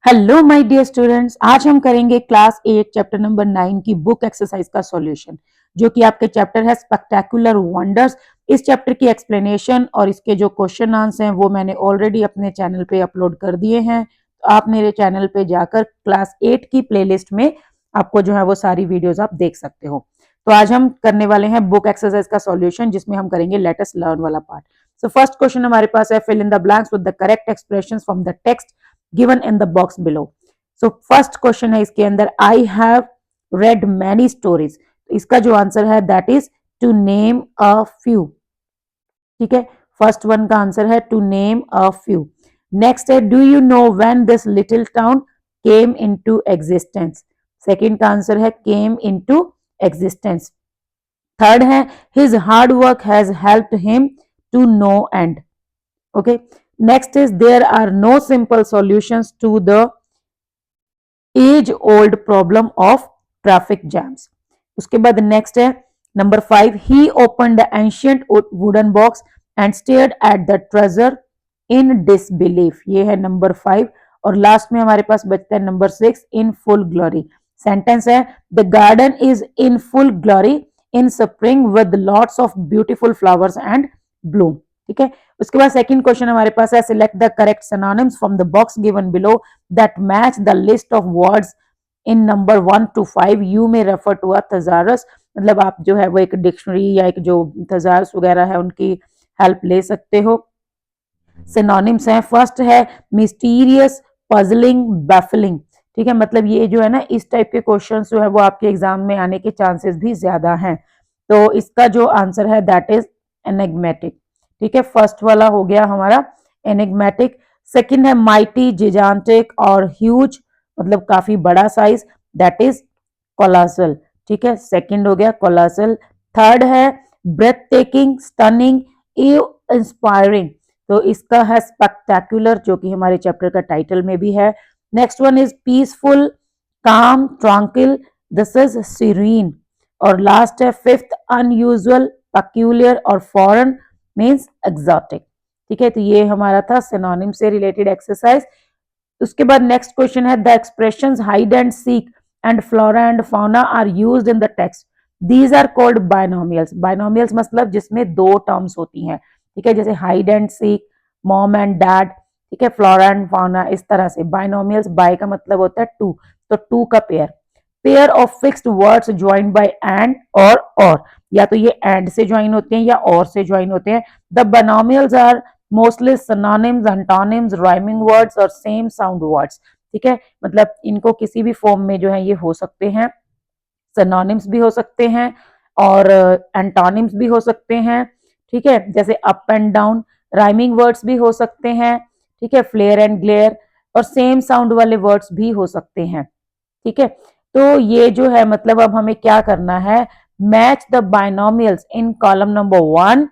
Hello my dear students, आज हम करेंगे क्लास 8 चैप्टर नंबर 9 की बुक एक्सरसाइज का सॉल्यूशन, जो कि आपके चैप्टर है स्पेक्टेकुलर वंडर्स। इस चैप्टर की एक्सप्लेनेशन और इसके जो क्वेश्चन आंसर हैं वो मैंने ऑलरेडी अपने चैनल पे अपलोड कर दिए हैं। तो आप मेरे चैनल पे जाकर क्लास 8 की प्लेलिस्ट में आपको जो है वो सारी वीडियोस आप देख सकते हो। तो आज हम करने वाले हैं बुक एक्सरसाइज का सॉल्यूशन, जिसमें हम करेंगे लेट अस लर्न वाला पार्ट। सो फर्स्ट क्वेश्चन हमारे पास है, fill in the blanks with the correct expressions from the text given in the box below. So first question है इसके अंदर, I have read many stories. तो इसका जो आंसर है that is to name a few. ठीक है, first one का आंसर है to name a few. Next है, do you know when this little town came into existence? Second का आंसर है came into existence. थर्ड है, his hard work has helped him to no end. Okay. Next is, there are no simple solutions to the age old problem of traffic jams. उसके बाद next है number 5, he opened the ancient wooden box and stared at the treasure in disbelief. ये है number 5। और last में हमारे पास बचता है number 6, in full glory. Sentence है, the garden is in full glory in spring with lots of beautiful flowers and bloom. ठीक है, उसके बाद सेकंड क्वेश्चन हमारे पास है, select the correct synonyms from the box given below that match the list of words in number 1 to 5. You में refer to a थेसारस, मतलब आप जो है वो एक डिक्शनरी या एक जो थेसारस वगैरह है उनकी हेल्प ले सकते हो। सिनोनिम्स हैं, फर्स्ट है मिस्टीरियस, पजलिंग, बैफलिंग। ठीक है, मतलब ये जो है ना, इस टाइप के क्वेश्चंस जो है वो आपके एग्जाम में आने के चांसेस भी ज्यादा हैं। तो इसका जो आंसर है दैट इज एनिग्मेटिक। ठीक है, फर्स्ट वाला हो गया हमारा एनिग्मेटिक। सेकंड है माइटी, जिजांटिक और ह्यूज, मतलब काफी बड़ा साइज, दैट इज कोलासल। ठीक है, सेकंड हो गया कोलासल। थर्ड है ब्रेथ टेकिंग, स्टनिंग, इंस्पायरिंग, तो इसका है स्पेक्टेकुलर, जो कि हमारे चैप्टर का टाइटल में भी है। नेक्स्ट वन इज पीसफुल, काम, ट्रंकिल, दिस इज सीरीन। और लास्ट है फिफ्थ अनयूजुअल, पेक्यूलियर और फॉरेन मींस एक्सोटिक। ठीक है, तो ये हमारा था सिनोनिम से रिलेटेड एक्सरसाइज। उसके बाद नेक्स्ट क्वेश्चन है, the expressions hide and seek and flora and fauna are used in the text, these are called binomials. Binomials मतलब जिसमें दो टर्म्स होती हैं। ठीक है, जैसे hide and seek, mom and dad. ठीक है, फ्लोरा एंड फाउना, इस तरह से बायनोमियल्स। बाय का मतलब होता है टू, तो टू का pair. Pair of fixed words joined bye and और, या तो ये एंड से ज्वाइन होते हैं या और से ज्वाइन होते हैं। The binomials are mostly synonyms, antonyms, rhyming words और सेम साउंड वर्ड्स। ठीक है, मतलब इनको किसी भी फॉर्म में जो है ये हो सकते हैं, सिनोनिम्स भी हो सकते हैं और एंटोनिम्स भी हो सकते हैं। ठीक है, जैसे up and down. Rhyming words भी हो सकते हैं। ठीक है, फ्लेयर एंड ग्लेयर, और सेम साउंड वाले वर्ड्स भी हो सकते हैं। ठीक है, तो ये जो है मतलब अब हमें क्या करना है, match the binomials in column number 1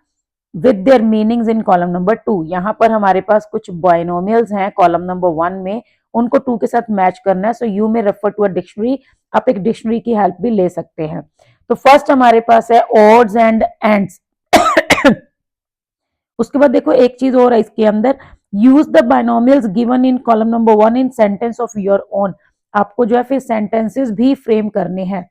with their meanings in column number 2। यहाँ पर हमारे पास कुछ बायनोमियल्स हैं कॉलम नंबर 1 में, उनको 2 के साथ मैच करना है। सो यू में रेफर टू अ डिक्शनरी, आप एक डिक्शनरी की हेल्प भी ले सकते हैं। तो फर्स्ट हमारे पास है ऑड्स एंड एंड्स। उसके बाद देखो एक चीज और है इसके अंदर, use the binomials given in column number 1 in sentence of your own. आपको जो है फिर सेंटेंसेस भी फ्रेम करने हैं।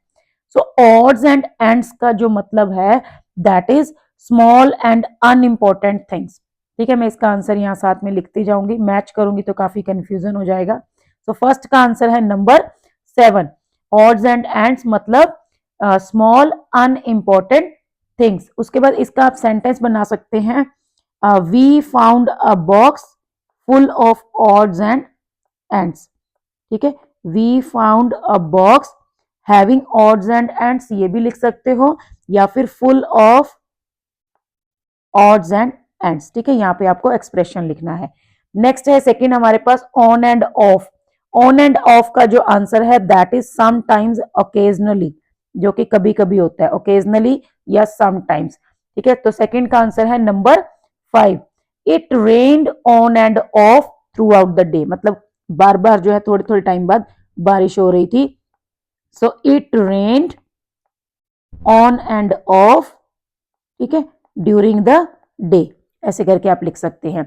सो ऑड्स एंड एंड्स का जो मतलब है that is small and unimportant things. ठीक है, मैं इसका आंसर यहाँ साथ में लिखती जाऊंगी, मैच करूंगी तो काफी कंफ्यूजन हो जाएगा। सो फर्स्ट का आंसर है नंबर 7, ऑड्स एंड एंड्स मतलब स्मॉल अनइम्पोर्टेंट थिंग्स। उसके बाद इसका आप सेंटेंस बना सकते हैं, we found a box full of odds and ends. ठीक है, we found a box having odds and ends, ये भी लिख सकते हो, या फिर full of odds and ends. ठीक है, यहाँ पे आपको एक्सप्रेशन लिखना है। नेक्स्ट है सेकंड हमारे pass on end of. On end of का जो आंसर है दैट इज समटाइम्स, ओकेजनली, जो कि कभी कभी होता है, ओकेजनली या समटाइम्स। ठीक है, तो सेकंड का आंसर है number 5, it rained on end of through out the day, मतलब बार बार जो है थोड़े थोड़े टाइम बाद बारिश हो रही थी। So it rained on end of, ठीक है, ड्यूरिंग द डे, ऐसे करके आप लिख सकते हैं।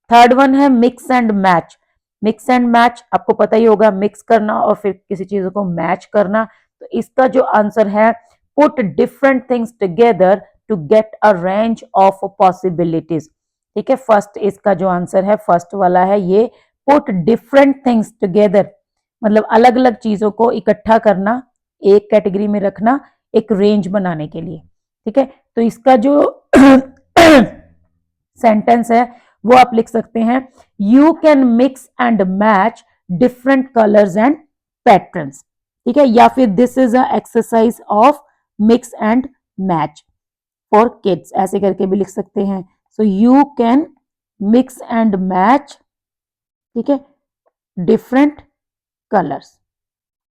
थर्ड वन है mix and match. Mix and match आपको पता ही होगा, मिक्स करना और फिर किसी चीज को मैच करना। तो इसका जो आंसर है put different things together to get a range of possibilities. ठीक है, फर्स्ट इसका जो आंसर है फर्स्ट वाला है ये, पुट डिफरेंट थिंग्स टुगेदर, मतलब अलग अलग चीजों को इकट्ठा करना, एक कैटेगरी में रखना, एक रेंज बनाने के लिए। ठीक है, तो इसका जो सेंटेंस है वो आप लिख सकते हैं, you can mix and match different colours and patterns. ठीक है, या फिर this is a exercise of mix and match for kids, ऐसे करके भी लिख सकते हैं। So you can mix and match, ठीक है, डिफरेंट कलर्स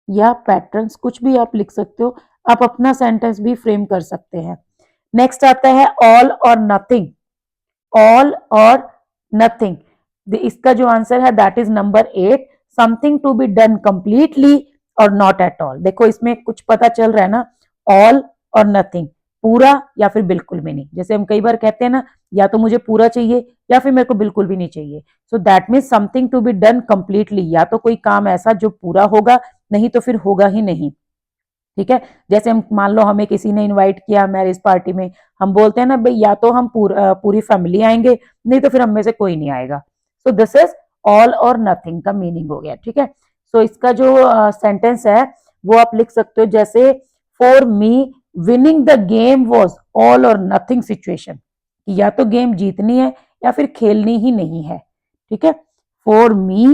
या पैटर्न्स, कुछ भी आप लिख सकते हो, आप अपना सेंटेंस भी फ्रेम कर सकते हैं। नेक्स्ट आता है ऑल और नथिंग। ऑल और नथिंग, इसका जो आंसर है that is number 8, something to be done completely or not at all. देखो इसमें कुछ पता चल रहा है ना, ऑल और नथिंग, पूरा या फिर बिल्कुल भी नहीं। जैसे हम कई बार कहते हैं ना, या तो मुझे पूरा चाहिए या फिर मेरे को बिल्कुल भी नहीं चाहिए। So that means something to be done completely, या तो कोई काम ऐसा जो पूरा होगा, नहीं तो फिर होगा ही नहीं। ठीक है, जैसे हम मान लो हमें किसी ने इनवाइट किया मैरिज पार्टी में, हम बोलते हैं ना भाई या तो हम पूरी फैमिली आएंगे, नहीं तो फिर हम में से कोई नहीं आएगा। सो दिस इज ऑल और नथिंग का मीनिंग हो गया। ठीक है, सो इसका जो सेंटेंस है वो आप लिख सकते हो जैसे, for me winning the game was all और नथिंग सिचुएशन, या तो गेम जीतनी है या फिर खेलनी ही नहीं है। ठीक है, फॉर मी,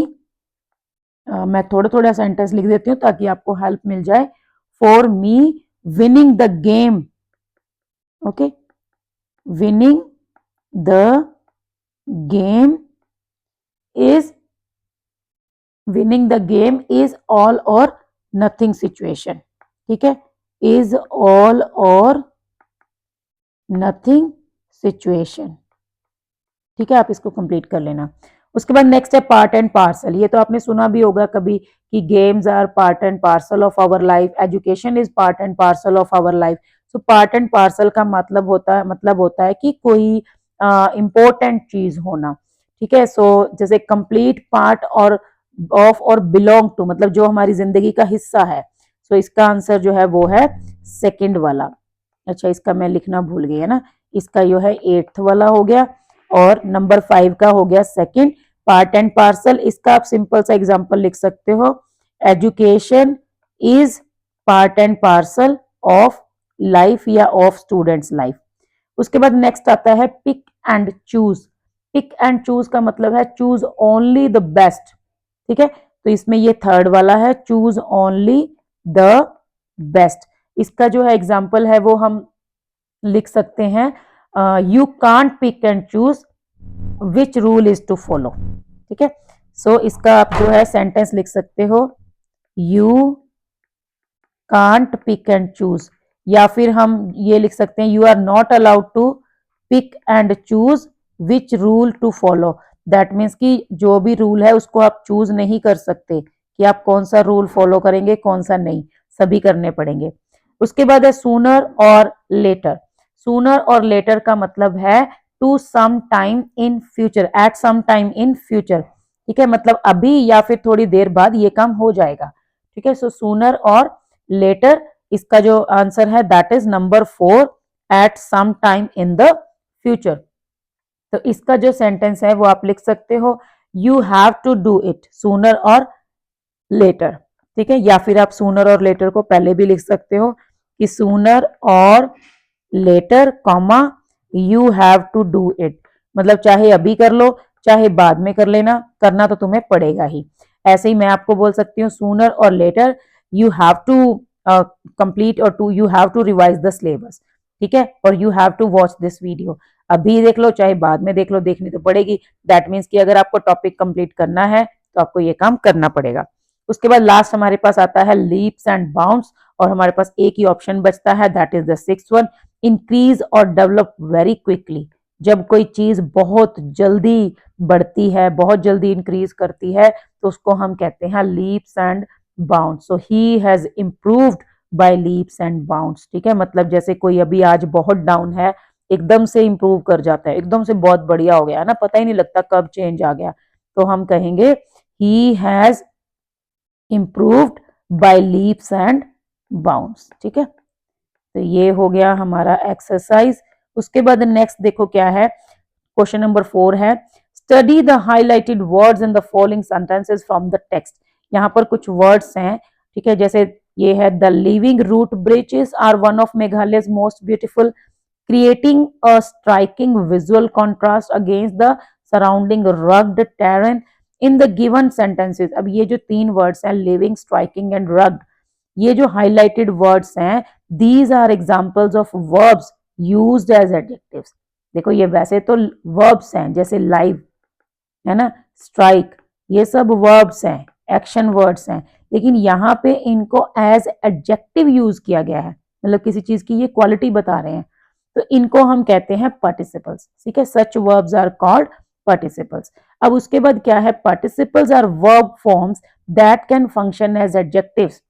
मैं थोड़ा थोड़ा सेंटेंस लिख देती हूँ ताकि आपको हेल्प मिल जाए। For me winning the game, okay, winning the game is, winning the game is all और नथिंग सिचुएशन। ठीक है, इज ऑल और नथिंग सिचुएशन। ठीक है, आप इसको कंप्लीट कर लेना। उसके बाद नेक्स्ट है पार्ट एंड पार्सल। ये तो आपने सुना भी होगा कभी कि games are part and parcel of our life, education is part and parcel of our life. So part and parcel का मतलब होता है कि कोई इंपॉर्टेंट चीज होना। ठीक है, सो जैसे कंप्लीट पार्ट और ऑफ और बिलोंग टू, मतलब जो हमारी जिंदगी का हिस्सा है। सो इसका आंसर जो है वो है सेकंड वाला। अच्छा, इसका मैं लिखना भूल गई है ना, इसका जो है 8th वाला हो गया और नंबर 5 का हो गया सेकंड। पार्ट एंड पार्सल, इसका आप सिंपल सा एग्जांपल लिख सकते हो, education is part and parcel of life या ऑफ स्टूडेंट्स लाइफ। उसके बाद नेक्स्ट आता है pick and choose. Pick and choose का मतलब है चूज ओनली द बेस्ट। ठीक है, तो इसमें ये थर्ड वाला है, चूज ओनली द बेस्ट। इसका जो है एग्जाम्पल है वो हम लिख सकते हैं, you can't pick and choose which rule is to follow. ठीक है, सो इसका आप जो है सेंटेंस लिख सकते हो, you can't pick and choose, या फिर हम ये लिख सकते हैं, you are not allowed to pick and choose which rule to follow. That means कि जो भी रूल है उसको आप चूज नहीं कर सकते कि आप कौन सा रूल फॉलो करेंगे कौन सा नहीं, सभी करने पड़ेंगे। उसके बाद है सूनर और लेटर। सूनर और लेटर का मतलब है to some time in future, at some time in future. ठीक है, मतलब अभी या फिर थोड़ी देर बाद ये काम हो जाएगा। ठीक है, सो सूनर और लेटर, इसका जो आंसर है that is number 4, at some time in the future. तो इसका जो सेंटेंस है वो आप लिख सकते हो, you have to do it sooner और लेटर। ठीक है, या फिर आप सूनर और लेटर को पहले भी लिख सकते हो कि सूनर और later comma you have to do it, मतलब चाहे अभी कर लो चाहे बाद में कर लेना, करना तो तुम्हें पड़ेगा ही। ऐसे ही मैं आपको बोल सकती हूँ सूनर और later you have to complete और too you have to revise the syllabus. ठीक है, और you have to watch this video, अभी देख लो चाहे बाद में देख लो, देखनी तो पड़ेगी। दैट मीन्स कि अगर आपको टॉपिक कंप्लीट करना है तो आपको ये काम करना पड़ेगा। उसके बाद लास्ट हमारे पास आता है लीप्स एंड बाउंड्स, और हमारे पास एक ही ऑप्शन बचता है that is the 6th one, increase और डेवलप वेरी क्विकली। जब कोई चीज बहुत जल्दी बढ़ती है, बहुत जल्दी इंक्रीज करती है, तो उसको हम कहते हैं leaps and bounds. So he has improved by leaps and bounds. ठीक है, मतलब जैसे कोई अभी आज बहुत डाउन है, एकदम से इंप्रूव कर जाता है, एकदम से बहुत बढ़िया हो गया ना, पता ही नहीं लगता कब चेंज आ गया, तो हम कहेंगे he has improved by leaps and bounds. ठीक है, तो ये हो गया हमारा एक्सरसाइज। उसके बाद नेक्स्ट देखो क्या है, क्वेश्चन नंबर 4 है study the highlighted words in the following sentences from the text. यहाँ पर कुछ वर्ड्स हैं, ठीक है, जैसे ये है the living root bridges are one of Meghalaya's most beautiful, creating a striking visual contrast against the surrounding rugged terrain in the given sentences. अब ये जो 3 वर्ड्स हैं लिविंग, स्ट्राइकिंग एंड रग्ड, ये जो हाईलाइटेड वर्ड्स हैं these are examples of verbs used as adjectives. देखो ये वैसे तो वर्ब्स हैं, जैसे लाइव है ना, स्ट्राइक, ये सब वर्ब्स हैं, एक्शन वर्ड्स हैं, लेकिन यहाँ पे इनको एज एडजेक्टिव यूज किया गया है, मतलब किसी चीज की ये क्वालिटी बता रहे हैं, तो इनको हम कहते हैं पार्टिसिपल्स। ठीक है, such verbs are called participles. अब उसके बाद क्या है, participles are verb forms that can function as adjectives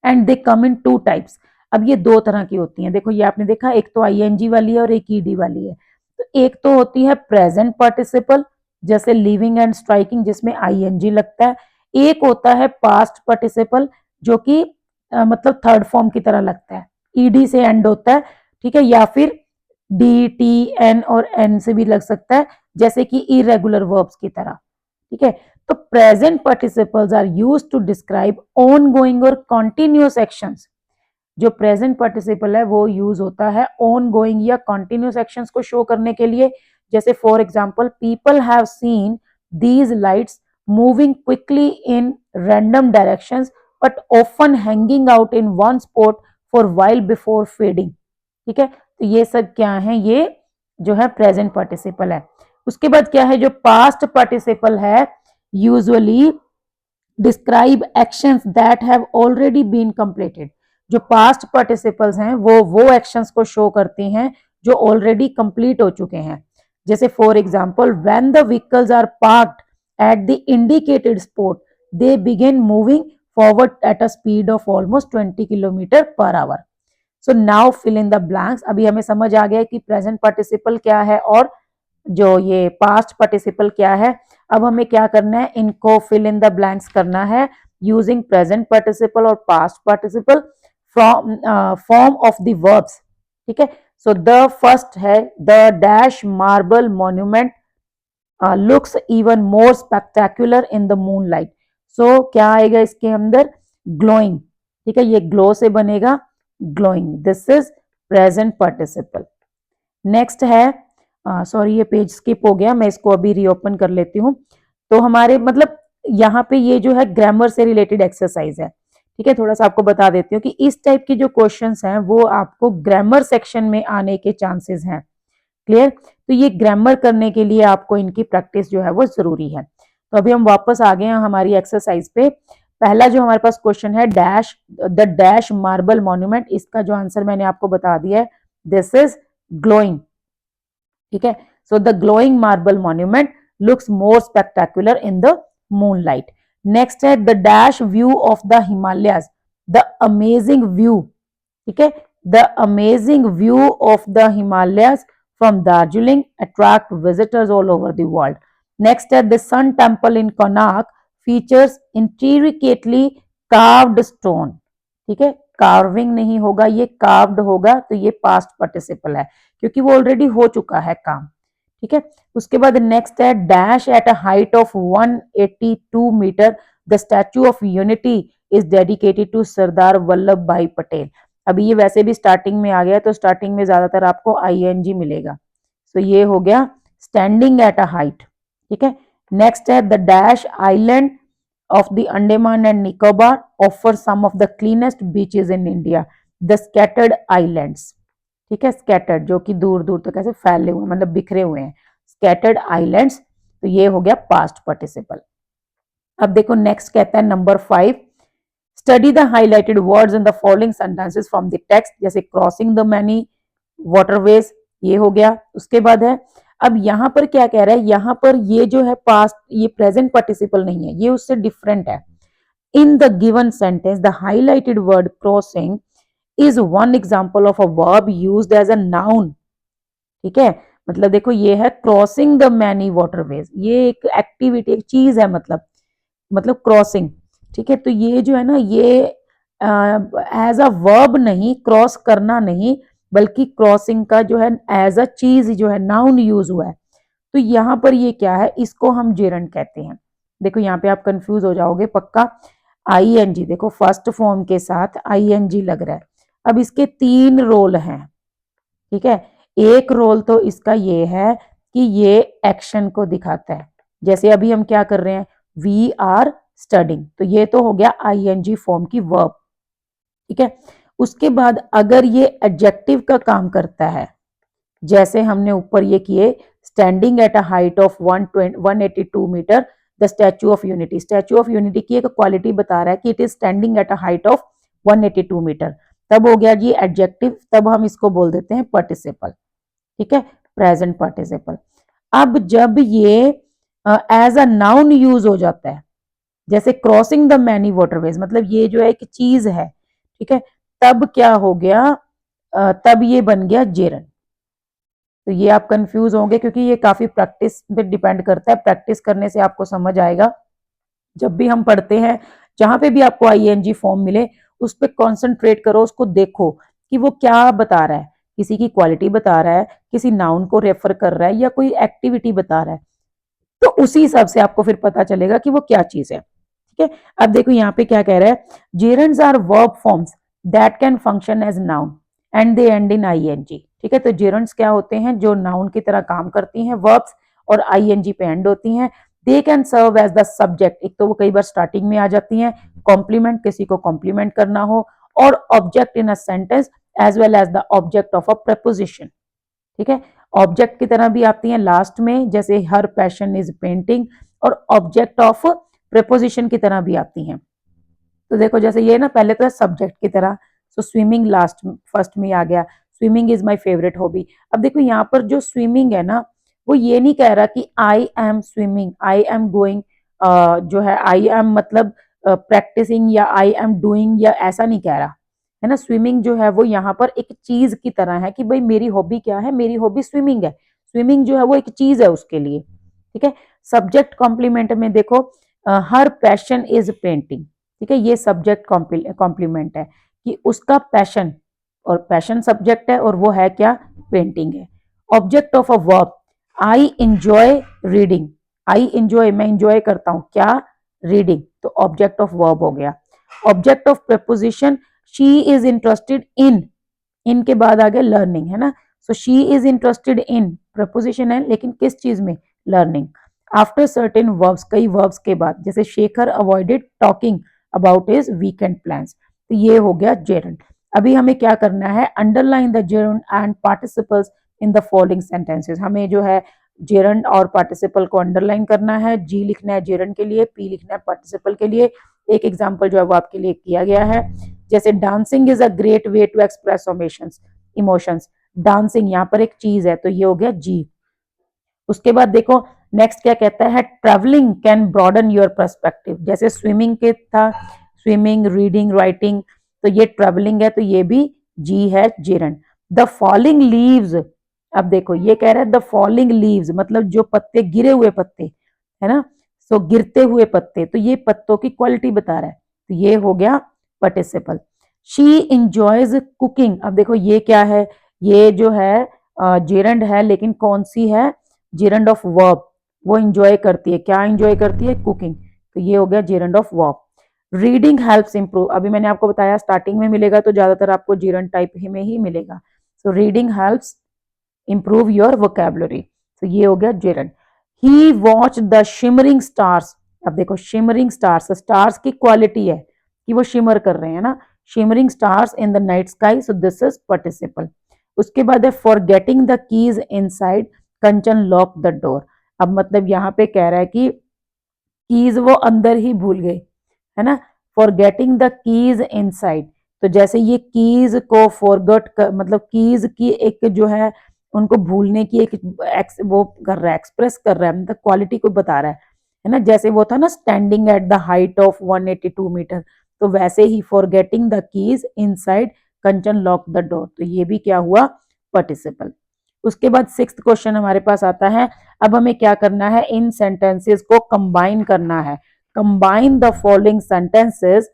and they come in 2 types. अब ये 2 तरह की होती हैं, देखो ये आपने देखा, एक तो आईएनजी वाली है और एक ईडी वाली है। तो एक तो होती है प्रेजेंट पार्टिसिपल, जैसे लिविंग एंड स्ट्राइकिंग, जिसमें आईएनजी लगता है। एक होता है पास्ट पार्टिसिपल, जो कि मतलब थर्ड फॉर्म की तरह लगता है, ईडी से एंड होता है। ठीक है, या फिर डी टी एन और एन से भी लग सकता है, जैसे कि इरेगुलर वर्ब्स की तरह। ठीक है, तो present participles are used to describe ongoing और कॉन्टिन्यूअस एक्शंस। जो प्रेजेंट पार्टिसिपल है वो यूज होता है ऑन गोइंग या कॉन्टिन्यूस एक्शंस को शो करने के लिए, जैसे for example people have seen these lights moving quickly in random directions but often hanging out in one spot for while before fading. ठीक है, तो ये सब क्या है, ये जो है प्रेजेंट पार्टिसिपल है। उसके बाद क्या है, जो पास्ट पार्टिसिपल है usually describe actions that have already been completed. जो पास्ट पार्टिसिपल्स हैं वो एक्शंस को शो करती हैं जो ऑलरेडी कंप्लीट हो चुके हैं, जैसे for example when the vehicles are parked at the indicated spot they begin moving forward at a speed of almost 20 kilometre per hour. So now fill in the blanks. अभी हमें समझ आ गया कि present participle क्या है और जो ये पास्ट पार्टिसिपल क्या है। अब हमें क्या करना है, इनको फिल इन द ब्लैंक्स करना है यूजिंग प्रेजेंट पार्टिसिपल और past participle from form of the verbs. ठीक है, सो द फर्स्ट है the dash marble monument looks even more spectacular in the moonlight. So क्या आएगा इसके अंदर, ग्लोइंग। ठीक है, ये ग्लो से बनेगा glowing, this is present participle. Next है, सॉरी ये पेज स्किप हो गया, मैं इसको अभी रीओपन कर लेती हूँ। तो हमारे मतलब यहाँ पे ये जो है ग्रामर से रिलेटेड एक्सरसाइज है। ठीक है, थोड़ा सा आपको बता देती हूँ कि इस टाइप की जो क्वेश्चंस हैं वो आपको ग्रामर सेक्शन में आने के चांसेस हैं। क्लियर, तो ये ग्रामर करने के लिए आपको इनकी प्रैक्टिस जो है वो जरूरी है। तो अभी हम वापस आ गए हैं हमारी एक्सरसाइज पे। पहला जो हमारे पास क्वेश्चन है dash the dash marble monument, इसका जो आंसर मैंने आपको बता दिया है, दिस इज ग्लोइंग। ठीक है, so the glowing marble monument looks more spectacular in the moonlight. Next है the dash view of the Himalayas, the amazing view. ठीक है, the amazing view of the Himalayas from Darjeeling attract visitors all over the world. Next है the sun temple in Konark features intricately carved stone. ठीक है, carving नहीं होगा, ये carved होगा, तो ये पास्ट पार्टिसिपल है क्योंकि वो ऑलरेडी हो चुका है काम। ठीक है, उसके बाद नेक्स्ट है dash at a height of 182 metre the statue of unity is dedicated to Sardar Vallabh Bhai Patel. अभी ये वैसे भी स्टार्टिंग में आ गया, तो स्टार्टिंग में ज्यादातर आपको आईएनजी मिलेगा। तो ये हो गया स्टैंडिंग एट अ हाइट। ठीक है, नेक्स्ट है the dash island of the Andaman and Nicobar offer some of the cleanest beaches in India, the scattered islands। ठीक है, scattered जो कि दूर दूर तक ऐसे फैले हुए मतलब बिखरे हुए हैं, scattered islands। तो ये हो गया पास्ट पार्टिसिपल। अब देखो नेक्स्ट कहता है number 5 study the highlighted words in the following sentences from the text, जैसे क्रॉसिंग द मैनी वाटरवेज, ये हो गया। उसके बाद है, अब यहां पर क्या कह रहा है, यहां पर ये जो है पास्ट, ये प्रेजेंट पार्टिसिपल नहीं है, ये उससे डिफरेंट है। In the given sentence the highlighted word crossing is one example of a verb used as a noun. ठीक है, मतलब देखो ये है क्रॉसिंग द मैनी वाटरवेज, ये एक एक्टिविटी, एक चीज है, मतलब मतलब क्रॉसिंग, ठीक है। तो ये जो है ना, ये एज अ वर्ब नहीं, क्रॉस करना नहीं, बल्कि क्रॉसिंग का जो है एज अ चीज जो है नाउन यूज हुआ है। तो यहाँ पर ये क्या है, इसको हम जेरंड कहते हैं। देखो यहाँ पे आप कंफ्यूज हो जाओगे पक्का। आईएनजी देखो फर्स्ट फॉर्म के साथ आईएनजी लग रहा है। अब इसके तीन रोल हैं, ठीक है। एक रोल तो इसका ये है कि ये एक्शन को दिखाता है, जैसे अभी हम क्या कर रहे हैं, वी आर स्टडिंग, तो ये तो हो गया आईएनजी फॉर्म की वर्ब, ठीक है। उसके बाद अगर ये एडजेक्टिव का काम करता है, जैसे हमने ऊपर ये किए, standing at a height of 182 metre the statue of Unity, Statue of Unity की एक क्वालिटी बता रहा है कि it is standing at a height of 182 metre, तब हो गया जी एडजेक्टिव, तब हम इसको बोल देते हैं पार्टिसिपल, ठीक है, प्रेजेंट पार्टिसिपल। अब जब ये एज अ नाउन यूज हो जाता है, जैसे क्रॉसिंग द मैनी वाटरवेज, मतलब ये जो है एक चीज है, ठीक है, तब क्या हो गया, तब ये बन गया जेरन। तो ये आप कंफ्यूज होंगे क्योंकि ये काफी प्रैक्टिस पे डिपेंड करता है, प्रैक्टिस करने से आपको समझ आएगा। जब भी हम पढ़ते हैं, जहां पे भी आपको आईएनजी फॉर्म मिले, उस पर कॉन्सेंट्रेट करो, उसको देखो कि वो क्या बता रहा है, किसी की क्वालिटी बता रहा है, किसी नाउन को रेफर कर रहा है, या कोई एक्टिविटी बता रहा है, तो उसी हिसाब से आपको फिर पता चलेगा कि वो क्या चीज है, ठीक है। अब देखो यहाँ पे क्या कह रहा है, gerunds are verb forms that can function as noun and they end in ING, ठीक है। तो जेरन्स क्या होते हैं, जो नाउन की तरह काम करती हैं, वर्ब्स, और आईएनजी पे एंड होती हैं। They can serve as the subject, एक तो वो कई बार स्टार्टिंग में आ जाती हैं, कॉम्प्लीमेंट, किसी को कॉम्प्लीमेंट करना हो, और object in a sentence as well as the object of a preposition, ठीक है। ऑब्जेक्ट की तरह भी आती हैं लास्ट में, जैसे हर पैशन इज पेंटिंग, और ऑब्जेक्ट ऑफ प्रपोजिशन की तरह भी आती हैं। तो देखो जैसे ये ना, पहले तो है सब्जेक्ट की तरह, सो स्विमिंग लास्ट फर्स्ट में आ गया, swimming is my favourite hobby. अब देखो यहाँ पर जो स्विमिंग है ना, वो ये नहीं कह रहा कि I am swimming, I am going, जो है आई एम मतलब प्रैक्टिसिंग, या आई एम डूइंग, या ऐसा नहीं कह रहा है ना। स्विमिंग जो है वो यहाँ पर एक चीज की तरह है कि भाई मेरी हॉबी क्या है, मेरी हॉबी स्विमिंग है, स्विमिंग जो है वो एक चीज है उसके लिए, ठीक है। सब्जेक्ट कॉम्प्लीमेंट में देखो, हर पैशन इज पेंटिंग, ठीक है, ये सब्जेक्ट कॉम्प्लीमेंट है कि उसका पैशन, और पैशन सब्जेक्ट है, और वो है क्या, पेंटिंग है। Object of a verb, I enjoy reading, I enjoy, मैं इंजॉय करता हूं क्या, रीडिंग, तो ऑब्जेक्ट ऑफ वर्ब हो गया। Object of preposition, she is interested in के बाद आ गया लर्निंग, है ना। So she is interested in, preposition है लेकिन किस चीज में, लर्निंग। आफ्टर सर्टेन वर्ब्स, कई वर्ब्स के बाद, जैसे Shekhar avoided talking about his weekend plans, तो ये हो गया जेरंड। अभी हमें क्या करना है, underline the gerund and participles in the following sentences, हमें जो है जेरंड और पार्टिसिपल को अंडरलाइन करना है, जी लिखना है जेरंड के लिए, पी लिखना है पार्टिसिपल के लिए। एक एग्जांपल जो है वो आपके लिए किया गया है, जैसे dancing is a great way to express emotions, dancing यहाँ पर एक चीज है, तो ये हो गया जी। उसके बाद देखो नेक्स्ट क्या कहता है, travelling can broaden your perspective, जैसे स्विमिंग के था, स्विमिंग, रीडिंग, राइटिंग, तो ये ट्रैवलिंग है, तो ये भी जी है, जेरन। द फॉलिंग लीव्स, अब देखो ये कह रहा है द फॉलिंग लीव्स, मतलब जो पत्ते, गिरे हुए पत्ते, है ना, सो गिरते हुए पत्ते, तो ये पत्तों की क्वालिटी बता रहा है, तो ये हो गया पार्टिसिपल। शी इंजॉयज कुकिंग, अब देखो ये क्या है, ये जो है जेरंड है, लेकिन कौन सी है, जेरंड ऑफ वर्ब, वो इंजॉय करती है, क्या इंजॉय करती है, कुकिंग, तो ये हो गया gerund of verb. Reading helps improve, अभी मैंने आपको बताया स्टार्टिंग में मिलेगा, तो ज्यादातर आपको जेरंड टाइप ही में ही मिलेगा। So reading helps improve your vocabulary, तो ये हो गया gerund. He watch the shimmering stars, अब देखो शिमरिंग स्टार्स, स्टार्स की क्वालिटी है कि वो शिमर कर रहे हैं ना, shimmering stars in the night sky, so this is participle. उसके बाद है forgetting the keys inside Kanchan lock the door, अब मतलब यहाँ पे कह रहा है कि कीज वो अंदर ही भूल गए, है ना, फॉरगेटिंग द कीज इनसाइड, तो जैसे ये कीज को फॉरगेट कर, मतलब कीज की एक जो है उनको भूलने की एक वो कर रहा है, एक्सप्रेस कर रहा है, मतलब क्वालिटी को बता रहा है ना, जैसे वो था ना standing at the height of 182 metre, तो वैसे ही forgetting the keys inside Kanchan lock the door, तो ये भी क्या हुआ, पार्टिसिपल। उसके बाद सिक्स्थ क्वेश्चन हमारे पास आता है, अब हमें क्या करना है, इन सेंटेंसेस को कंबाइन करना है। Combine the following sentences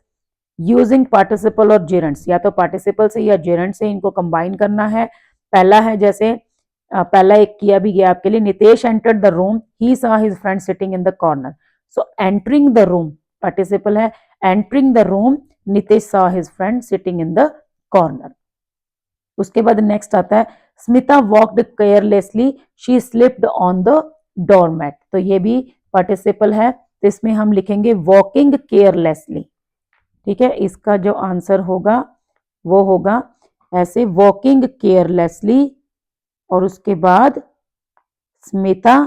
using participle और जेरेंट्स, या तो पार्टिसिपल से या जेरेंट से इनको कंबाइन करना है। पहला है जैसे पहला एक किया भी गया आपके लिए, Nitesh entered the room, he saw his friend sitting in the corner. So entering the room participle है, entering the room Nitesh saw his friend sitting in the corner. उसके बाद नेक्स्ट आता है Smita walked carelessly, she slipped on the doormat, तो ये भी participle है, तो इसमें हम लिखेंगे वॉकिंग केयरलेसली। ठीक है, इसका जो आंसर होगा वो होगा ऐसे वॉकिंग केयरलेसली और उसके बाद स्मिता।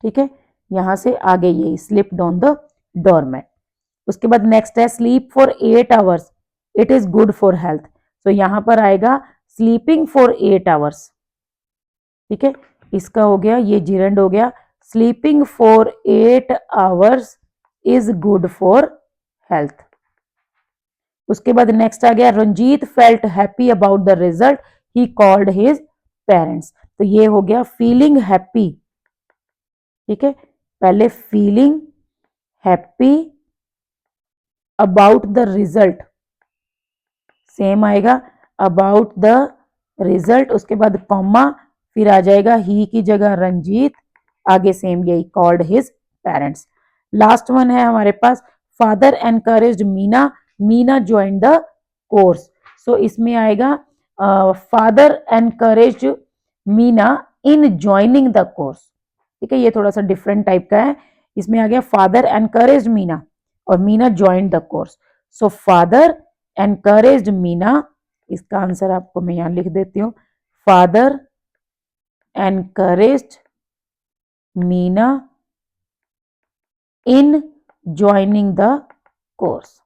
ठीक है, यहां से आगे ये स्लिप्ड ऑन द डोरमैट। उसके बाद नेक्स्ट है sleep for 8 hours, it is good for health, तो यहां पर आएगा स्लीपिंग फॉर 8 आवर्स। ठीक है, इसका हो गया, ये जिरेंड हो गया, sleeping for 8 hours is good for health. उसके बाद नेक्स्ट आ गया Ranjit felt happy about the result, he called his parents, तो ये हो गया फीलिंग हैप्पी। ठीक है, पहले feeling happy about the result, same आएगा अबाउट द रिजल्ट, उसके बाद कॉमा, फिर आ जाएगा ही की जगह रंजीत, आगे सेम यही called his parents. Last one है हमारे पास father encouraged Meena, Meena join the course, so इसमें आएगा father encouraged Meena in joining the course. ठीक है, ये थोड़ा सा डिफरेंट टाइप का है, इसमें आ गया फादर एनकरेज्ड मीना और Meena join the course, so father encouraged Meena, इसका आंसर आपको मैं यहां लिख देती हूँ, father encouraged Meena in joining the course.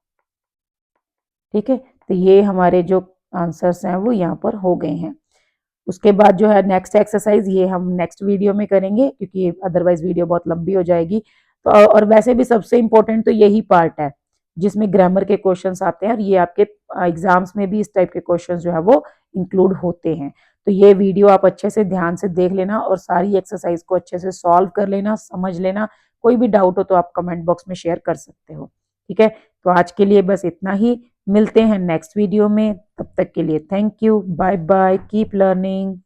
ठीक है, तो ये हमारे जो आंसर्स हैं वो यहाँ पर हो गए हैं। उसके बाद जो है नेक्स्ट एक्सरसाइज ये हम नेक्स्ट वीडियो में करेंगे, क्योंकि अदरवाइज वीडियो बहुत लंबी हो जाएगी। तो और वैसे भी सबसे इंपॉर्टेंट तो यही पार्ट है जिसमें ग्रामर के क्वेश्चंस आते हैं, और ये आपके एग्जाम्स में भी इस टाइप के क्वेश्चंस जो है वो इंक्लूड होते हैं। तो ये वीडियो आप अच्छे से ध्यान से देख लेना और सारी एक्सरसाइज को अच्छे से सॉल्व कर लेना, समझ लेना। कोई भी डाउट हो तो आप कमेंट बॉक्स में शेयर कर सकते हो। ठीक है, तो आज के लिए बस इतना ही, मिलते हैं नेक्स्ट वीडियो में, तब तक के लिए thank you, bye bye, keep learning.